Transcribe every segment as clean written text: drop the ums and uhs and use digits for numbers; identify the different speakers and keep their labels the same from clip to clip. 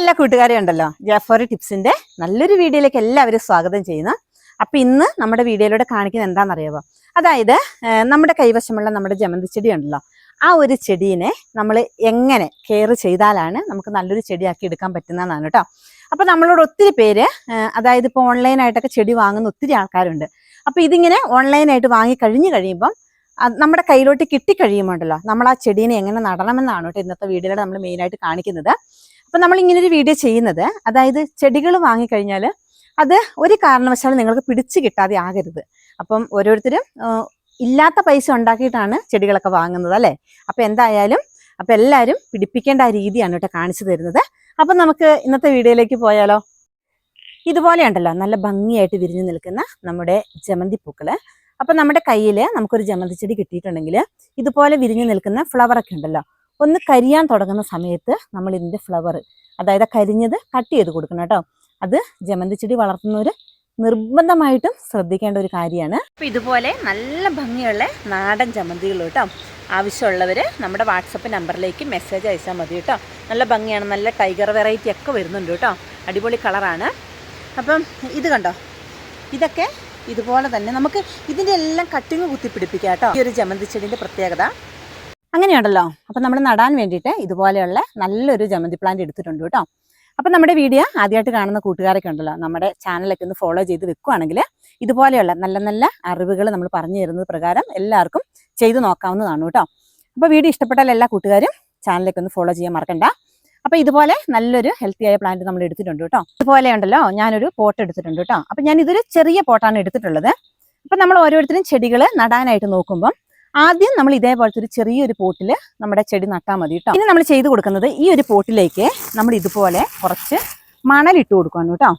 Speaker 1: എല്ലാ കൂട്ടുകാരെയും ഉണ്ടല്ലോ ജാഫോറി ടിപ്സിന്റെ നല്ലൊരു വീഡിയോയിലേക്ക് എല്ലാവരും സ്വാഗതം ചെയ്യുന്നു. അപ്പൊ ഇന്ന് നമ്മുടെ വീഡിയോയിലൂടെ കാണിക്കുന്നത് എന്താണെന്നറിയാമോ? അതായത് നമ്മുടെ കൈവശമുള്ള നമ്മുടെ ജമന്തി ചെടി ഉണ്ടല്ലോ, ആ ഒരു ചെടീനെ നമ്മൾ എങ്ങനെ കെയർ ചെയ്താലാണ് നമുക്ക് നല്ലൊരു ചെടിയാക്കി എടുക്കാൻ പറ്റുന്നതാണ് കേട്ടോ. അപ്പൊ നമ്മളോട് ഒത്തിരി പേര് അതായത് ഇപ്പോൾ ഓൺലൈനായിട്ടൊക്കെ ചെടി വാങ്ങുന്ന ഒത്തിരി ആൾക്കാരുണ്ട്. അപ്പൊ ഇതിങ്ങനെ ഓൺലൈനായിട്ട് വാങ്ങി കഴിയുമ്പം നമ്മുടെ കയ്യിലോട്ട് കിട്ടിക്കഴിയുമ്പോണ്ടല്ലോ നമ്മൾ ആ ചെടീനെ എങ്ങനെ നടണമെന്നാണ് കേട്ടോ ഇന്നത്തെ വീഡിയോയിലൂടെ നമ്മൾ മെയിനായിട്ട് കാണിക്കുന്നത്. അപ്പം നമ്മൾ ഇങ്ങനൊരു വീഡിയോ ചെയ്യുന്നത്, അതായത് ചെടികൾ വാങ്ങിക്കഴിഞ്ഞാൽ അത് ഒരു കാരണവശാലും നിങ്ങൾക്ക് പിടിച്ചു കിട്ടാതെ ആകരുത്. അപ്പം ഓരോരുത്തരും ഇല്ലാത്ത പൈസ ഉണ്ടാക്കിയിട്ടാണ് ചെടികളൊക്കെ വാങ്ങുന്നത് അല്ലേ. അപ്പം എന്തായാലും എല്ലാവരും പിടിപ്പിക്കേണ്ട ആ രീതിയാണ് കേട്ടോ കാണിച്ചു തരുന്നത്. അപ്പം നമുക്ക് ഇന്നത്തെ വീഡിയോയിലേക്ക് പോയാലോ. ഇതുപോലെ ഉണ്ടല്ലോ നല്ല ഭംഗിയായിട്ട് വിരിഞ്ഞു നിൽക്കുന്ന നമ്മുടെ ജമന്തി പൂക്കള്. അപ്പം നമ്മുടെ കയ്യിൽ നമുക്കൊരു ജമന്തി ചെടി കിട്ടിയിട്ടുണ്ടെങ്കിൽ ഇതുപോലെ വിരിഞ്ഞു നിൽക്കുന്ന ഫ്ലവറൊക്കെ ഉണ്ടല്ലോ, ഒന്ന് കരിയാൻ തുടങ്ങുന്ന സമയത്ത് നമ്മൾ ഇതിൻ്റെ ഫ്ലവർ, അതായത് കരിഞ്ഞത് കട്ട് ചെയ്ത് കൊടുക്കണം കേട്ടോ. അത് ജമന്തി ചെടി വളർത്തുന്നവർ നിർബന്ധമായിട്ടും ശ്രദ്ധിക്കേണ്ട ഒരു കാര്യമാണ്. അപ്പോൾ ഇതുപോലെ നല്ല ഭംഗിയുള്ള നാടൻ ജമന്തികൾ കേട്ടോ, ആവശ്യമുള്ളവർ നമ്മുടെ വാട്സപ്പ് നമ്പറിലേക്ക് മെസ്സേജ് അയച്ചാൽ മതി കേട്ടോ. നല്ല ഭംഗിയാണ്, നല്ല ടൈഗർ വെറൈറ്റി ഒക്കെ വരുന്നുണ്ട് കേട്ടോ, അടിപൊളി കളറാണ്. അപ്പം ഇത് കണ്ടോ, ഇതൊക്കെ ഇതുപോലെ തന്നെ നമുക്ക് ഇതിൻ്റെ എല്ലാം കട്ടിങ് കുത്തിപ്പിടിപ്പിക്കാം കേട്ടോ. ഈ ഒരു ജമന്തി ചെടീൻ്റെ പ്രത്യേകത അങ്ങനെയുണ്ടല്ലോ. അപ്പം നമ്മൾ നടാൻ വേണ്ടിയിട്ട് ഇതുപോലെയുള്ള നല്ലൊരു ജമന്തി പ്ലാന്റ് എടുത്തിട്ടുണ്ട് കേട്ടോ. അപ്പം നമ്മുടെ വീഡിയോ ആദ്യമായിട്ട് കാണുന്ന കൂട്ടുകാരൊക്കെ ഉണ്ടല്ലോ, നമ്മുടെ ചാനലൊക്കെ ഒന്ന് ഫോളോ ചെയ്ത് വെക്കുകയാണെങ്കിൽ ഇതുപോലെയുള്ള നല്ല നല്ല അറിവുകൾ നമ്മൾ പറഞ്ഞു തരുന്നത് പ്രകാരം എല്ലാവർക്കും ചെയ്ത് നോക്കാവുന്നതാണ് കേട്ടോ. അപ്പോൾ വീഡിയോ ഇഷ്ടപ്പെട്ടാൽ എല്ലാ കൂട്ടുകാരും ചാനലൊക്കെ ഒന്ന് ഫോളോ ചെയ്യാൻ മറക്കണ്ട. അപ്പോൾ ഇതുപോലെ നല്ലൊരു ഹെൽത്തി ആയ പ്ലാന്റ് നമ്മൾ എടുത്തിട്ടുണ്ട് കേട്ടോ. ഇതുപോലെ ഉണ്ടല്ലോ ഞാനൊരു പോട്ട് എടുത്തിട്ടുണ്ട് കേട്ടോ. അപ്പം ഞാൻ ഇതൊരു ചെറിയ പോട്ടാണ് എടുത്തിട്ടുള്ളത്. അപ്പം നമ്മൾ ഓരോരുത്തരും ചെടികൾ നടാനായിട്ട് നോക്കുമ്പം ആദ്യം നമ്മൾ ഇതേപോലത്തെ ഒരു ചെറിയൊരു പോട്ടിൽ നമ്മുടെ ചെടി നട്ടാൽ മതി കേട്ടോ. ഇനി നമ്മൾ ചെയ്ത് കൊടുക്കുന്നത് ഈ ഒരു പോട്ടിലേക്ക് നമ്മൾ ഇതുപോലെ കുറച്ച് മണലിട്ട് കൊടുക്കണം കേട്ടോ.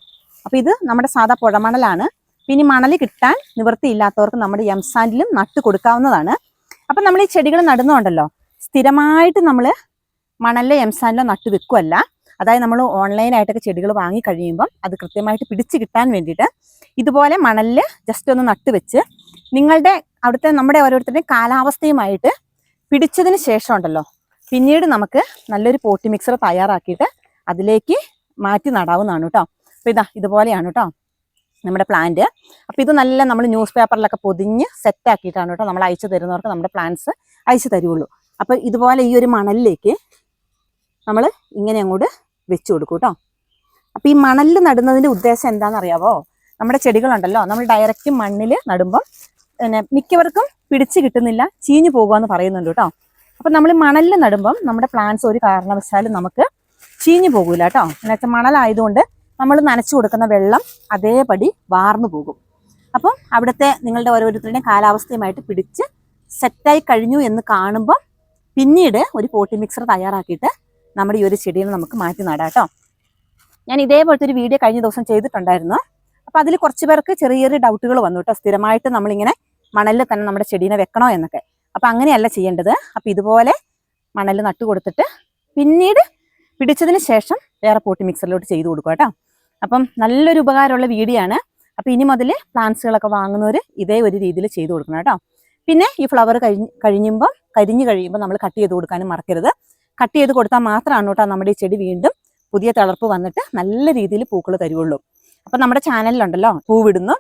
Speaker 1: അപ്പോൾ ഇത് നമ്മുടെ സാധാ പുഴമണലാണ്. പിന്നെ മണൽ കിട്ടാൻ നിവൃത്തിയില്ലാത്തവർക്ക് നമ്മുടെ എംസാൻഡിലും നട്ട് കൊടുക്കാവുന്നതാണ്. അപ്പം നമ്മൾ ഈ ചെടികൾ നടുന്നുണ്ടല്ലോ, സ്ഥിരമായിട്ട് നമ്മൾ മണലിലെ എംസാൻഡിലോ നട്ട് വെക്കുമല്ല. അതായത് നമ്മൾ ഓൺലൈനായിട്ടൊക്കെ ചെടികൾ വാങ്ങി കഴിയുമ്പം അത് കൃത്യമായിട്ട് പിടിച്ച് കിട്ടാൻ വേണ്ടിയിട്ട് ഇതുപോലെ മണലിൽ ജസ്റ്റ് ഒന്ന് നട്ട് വെച്ച് നിങ്ങളുടെ അവിടുത്തെ നമ്മുടെ ഓരോരുത്തരുടെയും കാലാവസ്ഥയുമായിട്ട് പിടിച്ചതിന് ശേഷം ഉണ്ടല്ലോ, പിന്നീട് നമുക്ക് നല്ലൊരു പോട്ടി മിക്സർ തയ്യാറാക്കിയിട്ട് അതിലേക്ക് മാറ്റി നടാവുന്നതാണ് കേട്ടോ. അപ്പോൾ ഇതുപോലെയാണ് കേട്ടോ നമ്മുടെ പ്ലാന്റ്. അപ്പോൾ ഇത് നല്ല നമ്മൾ ന്യൂസ് പേപ്പറിലൊക്കെ പൊതിഞ്ഞ് സെറ്റാക്കിയിട്ടാണ് കേട്ടോ നമ്മൾ അയച്ചു തരുന്നവർക്ക് നമ്മുടെ പ്ലാന്റ്സ് അയച്ചു തരുള്ളൂ. അപ്പോൾ ഇതുപോലെ ഈ ഒരു മണലിലേക്ക് നമ്മൾ ഇങ്ങനെ അങ്ങോട്ട് വെച്ച് കൊടുക്കും കേട്ടോ. അപ്പോൾ ഈ മണലിൽ നടുന്നതിൻ്റെ ഉദ്ദേശം എന്താണെന്നറിയാവോ? നമ്മുടെ ചെടികളുണ്ടല്ലോ നമ്മൾ ഡയറക്റ്റ് മണ്ണിൽ നടുമ്പം പിന്നെ മിക്കവർക്കും പിടിച്ച് കിട്ടുന്നില്ല, ചീഞ്ഞു പോകുകയെന്ന് പറയുന്നുണ്ട് കേട്ടോ. അപ്പം നമ്മൾ മണലിൽ നടുമ്പം നമ്മുടെ പ്ലാന്റ്സ് ഒരു കാരണവശാലും നമുക്ക് ചീഞ്ഞു പോകില്ല കേട്ടോ. എന്നുവെച്ചാൽ മണലായതുകൊണ്ട് നമ്മൾ നനച്ചു കൊടുക്കുന്ന വെള്ളം അതേപടി വാർന്നു പോകും. അപ്പം അവിടുത്തെ നിങ്ങളുടെ ഓരോരുത്തരുടെയും കാലാവസ്ഥയുമായിട്ട് പിടിച്ച് സെറ്റായി കഴിഞ്ഞു എന്ന് കാണുമ്പം പിന്നീട് ഒരു പോട്ടി മിക്സർ തയ്യാറാക്കിയിട്ട് നമ്മുടെ ഈ ഒരു ചെടിയിൽ നമുക്ക് മാറ്റി നടാം കേട്ടോ. ഞാൻ ഇതേപോലത്തെ ഒരു വീഡിയോ കഴിഞ്ഞ ദിവസം ചെയ്തിട്ടുണ്ടായിരുന്നു. അപ്പോൾ അതിൽ കുറച്ച് പേർക്ക് ചെറിയ ചെറിയ ഡൗട്ടുകൾ വന്നു കേട്ടോ. സ്ഥിരമായിട്ട് നമ്മളിങ്ങനെ മണലിൽ തന്നെ നമ്മുടെ ചെടീനെ വെക്കണോ എന്നൊക്കെ. അപ്പം അങ്ങനെയല്ല ചെയ്യേണ്ടത്. അപ്പം ഇതുപോലെ മണലിൽ നട്ട് കൊടുത്തിട്ട് പിന്നീട് പിടിച്ചതിന് ശേഷം വേറെ പോട്ടി മിക്സറിലോട്ട് ചെയ്ത് കൊടുക്കുക കേട്ടോ. അപ്പം നല്ലൊരു ഉപകാരമുള്ള വീഡിയോ ആണ്. അപ്പം ഇനി മുതൽ പ്ലാന്റ്സുകളൊക്കെ വാങ്ങുന്നവർ ഇതേ ഒരു രീതിയിൽ ചെയ്ത് കൊടുക്കണം കേട്ടോ. പിന്നെ ഈ ഫ്ലവർ കരിഞ്ഞു കഴിയുമ്പോൾ നമ്മൾ കട്ട് ചെയ്ത് കൊടുക്കാനും മറക്കരുത്. കട്ട് ചെയ്ത് കൊടുത്താൽ മാത്രമാണ് കേട്ടോ നമ്മുടെ ഈ ചെടി വീണ്ടും പുതിയ തളർപ്പ് വന്നിട്ട് നല്ല രീതിയിൽ പൂക്കൾ തരുള്ളൂ. അപ്പം നമ്മുടെ ചാനലിലുണ്ടല്ലോ പൂവിടുന്നു,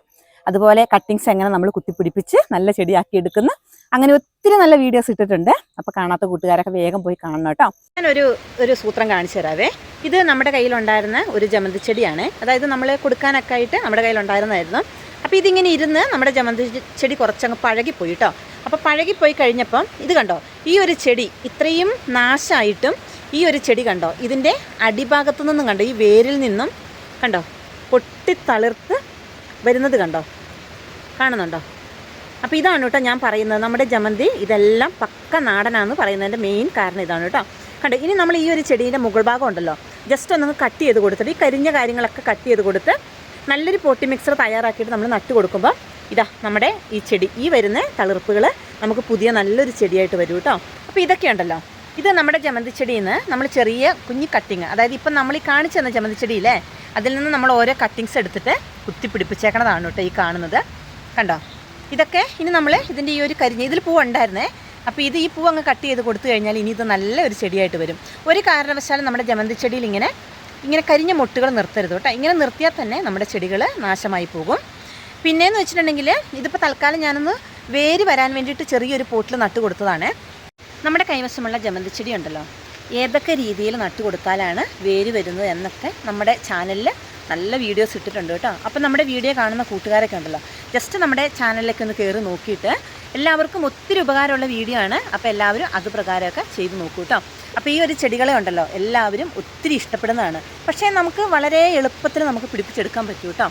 Speaker 1: അതുപോലെ കട്ടിങ്സ് എങ്ങനെ നമ്മൾ കുത്തിപ്പിടിപ്പിച്ച് നല്ല ചെടിയാക്കി എടുക്കുന്നു, അങ്ങനെ ഒത്തിരി നല്ല വീഡിയോസ് ഇട്ടിട്ടുണ്ട്. അപ്പോൾ കാണാത്ത കൂട്ടുകാരൊക്കെ വേഗം പോയി കാണണം കേട്ടോ. ഞാനൊരു സൂത്രം കാണിച്ചു തരാവേ. ഇത് നമ്മുടെ കയ്യിലുണ്ടായിരുന്ന ഒരു ജമന്തി ചെടിയാണ്. അതായത് നമ്മൾ കൊടുക്കാനൊക്കെ ആയിട്ട് നമ്മുടെ കയ്യിലുണ്ടായിരുന്നായിരുന്നു. അപ്പോൾ ഇതിങ്ങനെ ഇരുന്ന് നമ്മുടെ ജമന്തി ചെടി കുറച്ചങ്ങ് പഴകിപ്പോയി കേട്ടോ. അപ്പോൾ പഴകിപ്പോയി കഴിഞ്ഞപ്പം ഇത് കണ്ടോ, ഈ ഒരു ചെടി ഇത്രയും നാശമായിട്ടും ഈ ഒരു ചെടി കണ്ടോ, ഇതിൻ്റെ അടിഭാഗത്തു നിന്നും കണ്ടോ, ഈ വേരിൽ നിന്നും കണ്ടോ പൊട്ടിത്തളിർത്ത് വരുന്നത് കാണുന്നുണ്ടോ? അപ്പോൾ ഇതാണ് കേട്ടോ ഞാൻ പറയുന്നത്, നമ്മുടെ ജമന്തി ഇതെല്ലാം പക്ക നാടനാണെന്ന് പറയുന്നതിൻ്റെ മെയിൻ കാരണം ഇതാണ് കേട്ടോ. കണ്ടോ, ഇനി നമ്മൾ ഈ ഒരു ചെടീൻ്റെ മുകൾ ഭാഗം ഉണ്ടല്ലോ ജസ്റ്റ് ഒന്ന് കട്ട് ചെയ്ത് കൊടുത്തിട്ട് ഈ കരിഞ്ഞ കാര്യങ്ങളൊക്കെ കട്ട് ചെയ്ത് കൊടുത്ത് നല്ലൊരു പോട്ടി മിക്സർ തയ്യാറാക്കിയിട്ട് നമ്മൾ നട്ട് കൊടുക്കുമ്പോൾ നമ്മുടെ ഈ ചെടി ഈ വരുന്ന തളിർപ്പുകൾ നമുക്ക് പുതിയ നല്ലൊരു ചെടിയായിട്ട് വരും കേട്ടോ. അപ്പോൾ ഇതൊക്കെ ഉണ്ടല്ലോ, ഇത് നമ്മുടെ ജമന്തി ചെടിയിൽ നിന്ന് നമ്മൾ ചെറിയ കുഞ്ഞി കട്ടിങ്, അതായത് ഇപ്പം നമ്മൾ ഈ കാണിച്ചു തന്ന ജമന്തി ചെടിയില്ലേ, അതിൽ നിന്ന് നമ്മൾ ഓരോ കട്ടിങ്സ് എടുത്തിട്ട് കുത്തിപ്പിടിപ്പിച്ചേക്കണതാണ് കേട്ടോ ഈ കാണുന്നത്. കണ്ടോ, ഇതൊക്കെ ഇനി നമ്മൾ ഇതിൻ്റെ ഈ ഒരു കരിഞ്ഞ ഇതിൽ പൂവുണ്ടായിരുന്നേ. അപ്പോൾ ഈ പൂ അങ്ങ് കട്ട് ചെയ്ത് കൊടുത്തു കഴിഞ്ഞാൽ ഇനി ഇത് നല്ലൊരു ചെടിയായിട്ട് വരും. ഒരു കാരണവശാലും നമ്മുടെ ജമന്തി ചെടിയിൽ ഇങ്ങനെ ഇങ്ങനെ കരിഞ്ഞ മൊട്ടുകൾ നിർത്തരുത് കേട്ടോ. ഇങ്ങനെ നിർത്തിയാൽ തന്നെ നമ്മുടെ ചെടികൾ നാശമായി പോകും. പിന്നെയെന്ന് വെച്ചിട്ടുണ്ടെങ്കിൽ ഇതിപ്പോൾ തൽക്കാലം ഞാനൊന്ന് വേര് വരാൻ വേണ്ടിയിട്ട് ചെറിയൊരു പോട്ടിൽ നട്ട് കൊടുത്തതാണ്. നമ്മുടെ കൈവശമുള്ള ജമന്തി ചെടി ഉണ്ടല്ലോ, ഏതൊക്കെ രീതിയിൽ നട്ട് കൊടുത്താലാണ് വേര് വരുന്നത് എന്നൊക്കെ നമ്മുടെ ചാനലിൽ നല്ല വീഡിയോസ് ഇട്ടിട്ടുണ്ട് കേട്ടോ. അപ്പം നമ്മുടെ വീഡിയോ കാണുന്ന കൂട്ടുകാരൊക്കെ ഉണ്ടല്ലോ, ജസ്റ്റ് നമ്മുടെ ചാനലിലേക്ക് ഒന്ന് കയറി നോക്കിയിട്ട് എല്ലാവർക്കും ഒത്തിരി ഉപകാരമുള്ള വീഡിയോ ആണ്. അപ്പോൾ എല്ലാവരും അത് പ്രകാരമൊക്കെ ചെയ്ത് നോക്കൂ കേട്ടോ. അപ്പോൾ ഈ ഒരു ചെടികളെ ഉണ്ടല്ലോ എല്ലാവരും ഒത്തിരി ഇഷ്ടപ്പെടുന്നതാണ്. പക്ഷേ നമുക്ക് വളരെ എളുപ്പത്തിൽ നമുക്ക് പിടിപ്പിച്ചെടുക്കാൻ പറ്റും കേട്ടോ.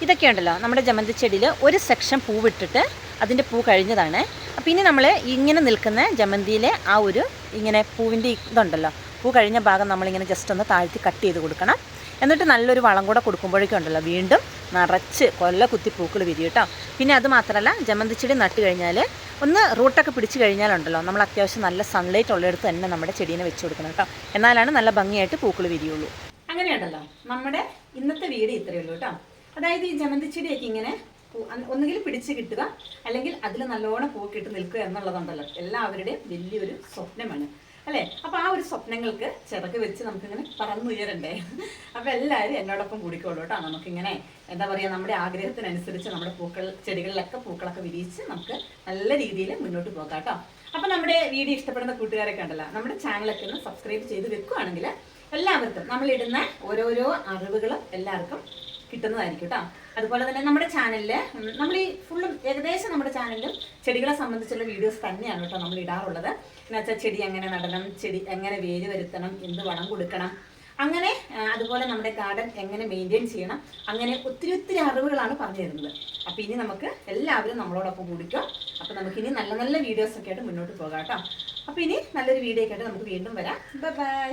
Speaker 1: ഇതൊക്കെ ഉണ്ടല്ലോ നമ്മുടെ ജമന്തി ചെടിയിൽ ഒരു സെക്ഷൻ പൂവിട്ടിട്ട് അതിൻ്റെ പൂ കഴിഞ്ഞതാണ്. അപ്പോൾ ഇനി നമ്മൾ ഇങ്ങനെ നിൽക്കുന്ന ജമന്തിയിലെ ആ ഒരു ഇങ്ങനെ പൂവിൻ്റെ ഇതുണ്ടല്ലോ, പൂ കഴിഞ്ഞ ഭാഗം നമ്മളിങ്ങനെ ജസ്റ്റ് ഒന്ന് താഴ്ത്തി കട്ട് ചെയ്ത് കൊടുക്കണം. എന്നിട്ട് നല്ലൊരു വളം കൂടെ കൊടുക്കുമ്പോഴേക്കും ഉണ്ടല്ലോ വീണ്ടും നിറച്ച് കൊല്ല കുത്തി പൂക്കൾ വിരിയും കേട്ടോ. പിന്നെ അത് മാത്രമല്ല, ജമന്തി ചെടി നട്ട് കഴിഞ്ഞാൽ ഒന്ന് റൂട്ടൊക്കെ പിടിച്ച് കഴിഞ്ഞാലുണ്ടല്ലോ നമ്മൾ അത്യാവശ്യം നല്ല സൺലൈറ്റ് ഉള്ളിടത്ത് തന്നെ നമ്മുടെ ചെടീനെ വെച്ച് കൊടുക്കണം കേട്ടോ. എന്നാലാണ് നല്ല ഭംഗിയായിട്ട് പൂക്കൾ വിരിയുള്ളൂ. അങ്ങനെയുണ്ടല്ലോ നമ്മുടെ ഇന്നത്തെ വീഡിയോ ഇത്രയേ ഉള്ളൂ കേട്ടോ. അതായത് ഈ ജമന്തി ചെടിയൊക്കെ ഇങ്ങനെ ഒന്നുകിൽ പിടിച്ച് കിട്ടുക, അല്ലെങ്കിൽ അതിൽ നല്ലോണം പൂക്കിട്ട് നിൽക്കുക എന്നുള്ളതുണ്ടല്ലോ എല്ലാവരുടെയും വലിയൊരു സ്വപ്നമാണ് അല്ലേ. അപ്പോൾ ആ ഒരു സ്വപ്നങ്ങൾക്ക് ചിറക് വെച്ച് നമുക്കിങ്ങനെ പറന്നുയരണ്ടേ. അപ്പോൾ എല്ലാവരും എന്നോടൊപ്പം കൂടിക്കോളൂ കേട്ടോ. നമുക്കിങ്ങനെ എന്താ പറയുക, നമ്മുടെ ആഗ്രഹത്തിനനുസരിച്ച് നമ്മുടെ ചെടികളിലൊക്കെ പൂക്കളൊക്കെ വിരിയിച്ച് നമുക്ക് നല്ല രീതിയിൽ മുന്നോട്ട് പോകാം കേട്ടോ. അപ്പോൾ നമ്മുടെ വീഡിയോ ഇഷ്ടപ്പെടുന്ന കൂട്ടുകാരൊക്കെ ഉണ്ടല്ലോ, നമ്മുടെ ചാനലൊക്കെ ഒന്ന് സബ്സ്ക്രൈബ് ചെയ്ത് വെക്കുകയാണെങ്കിൽ എല്ലാവർക്കും നമ്മളിടുന്ന ഓരോരോ അറിവുകളും എല്ലാവർക്കും കിട്ടുന്നതായിരിക്കും കേട്ടോ. അതുപോലെ തന്നെ നമ്മുടെ ചാനലിൽ നമ്മൾ ഈ ഫുള്ളും ഏകദേശം നമ്മുടെ ചാനലിലും ചെടികളെ സംബന്ധിച്ചുള്ള വീഡിയോസ് തന്നെയാണ് കേട്ടോ നമ്മൾ ഇടാറുള്ളത്. എന്നുവെച്ചാൽ ചെടി എങ്ങനെ നടണം, ചെടി എങ്ങനെ വേര് വരുത്തണം, എന്ത് വളം കൊടുക്കണം, അങ്ങനെ അതുപോലെ നമ്മുടെ ഗാർഡൻ എങ്ങനെ മെയിൻറ്റെയിൻ ചെയ്യണം, അങ്ങനെ ഒത്തിരി അറിവുകളാണ് പറഞ്ഞു തരുന്നത്. അപ്പോൾ ഇനി നമുക്ക് എല്ലാവരും നമ്മളോടൊപ്പം കൂടിക്കും. അപ്പോൾ നമുക്കിനി നല്ല നല്ല വീഡിയോസൊക്കെ ആയിട്ട് മുന്നോട്ട് പോകാം കേട്ടോ. അപ്പോൾ ഇനി നല്ലൊരു വീഡിയോ ഒക്കെ ആയിട്ട് നമുക്ക് വീണ്ടും വരാം. ബൈ.